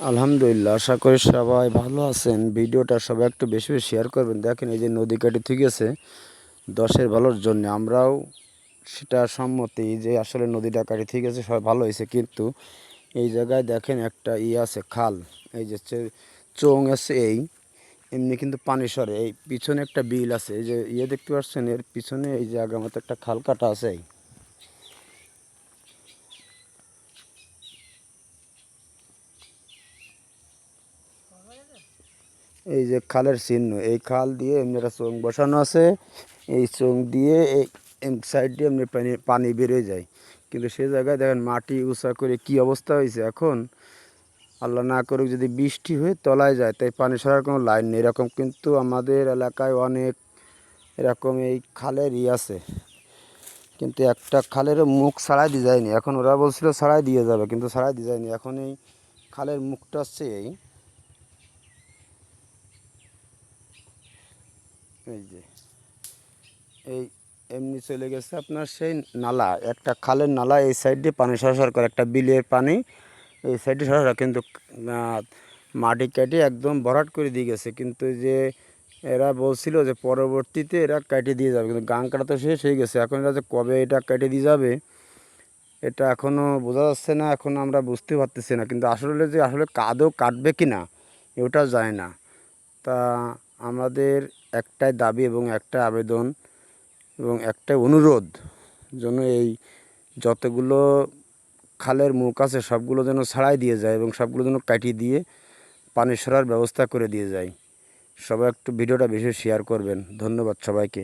আলহামদুলিল্লাহ, আশা করি সবাই ভালো আছেন। ভিডিওটা সবাই একটু বেশি বেশি শেয়ার করবেন। দেখেন, এই যে নদী কেটে ঠিক আছে দশের ভালোর জন্য, আমরাও সেটা সম্মতি যে আসলে নদীটা কাটি ঠিক আছে, সবাই ভালো হয়েছে। কিন্তু এই জায়গায় দেখেন একটা আছে, খাল, এই যে চোং আছে, এই এমনি কিন্তু পানি সরে। এই পিছনে একটা বিল আছে, এই যে দেখতে পাচ্ছেন, এর পিছনে এই যে আগামাতে একটা খাল কাটা আছে। এই যে খালের চিহ্ন, এই খাল দিয়ে এমনি একটা চোং বসানো আছে। এই চোং দিয়ে এই সাইড দিয়ে এমনি পানি পানি বেরিয়ে যায়। কিন্তু সে জায়গায় দেখেন মাটি উঁচা করে কি অবস্থা হয়েছে এখন। আল্লাহ না করুক যদি বৃষ্টি হয়ে তলায় যায়, তাই পানি সরার কোনো লাইন নেই। এরকম কিন্তু আমাদের এলাকায় অনেক এরকম এই খালের আছে, কিন্তু একটা খালেরও মুখ ছাড়াই দিয়ে যায়নি। এখন ওরা বলছিল ছাড়াই দিয়ে যাবে, কিন্তু ছাড়াই দিয়ে যায়নি। এখন এই খালের মুখটা হচ্ছে এই যে এই এমনি চলে গেছে আপনার সেই নালা, একটা খালের নালা, এই সাইড দিয়ে পানি সরসর করে, একটা বিলের পানি এই সাইডে সরসর, কিন্তু মাটি কেটে একদম ভরাট করে দিয়ে গেছে। কিন্তু যে এরা বলছিল যে পরবর্তীতে এরা কেটে দিয়ে যাবে, কিন্তু গাং কাটা তো শেষ হয়ে গেছে। এখন এরা যে কবে এটা কেটে দিয়ে যাবে এটা এখনও বোঝা যাচ্ছে না, এখন আমরা বুঝতে পারতেছি না। কিন্তু আসলে যে আসলে কাদও কাটবে কি না ওটা যায় না। তা আমাদের একটাই দাবি এবং একটা আবেদন এবং একটা অনুরোধ, যেন এই যতগুলো খালের মুখ আছে সবগুলো যেন ছাড়াই দিয়ে যায় এবং সবগুলো যেন কাটিয়ে দিয়ে পানি সরার ব্যবস্থা করে দিয়ে যায়। সবাই একটু ভিডিওটা বেশি শেয়ার করবেন। ধন্যবাদ সবাইকে।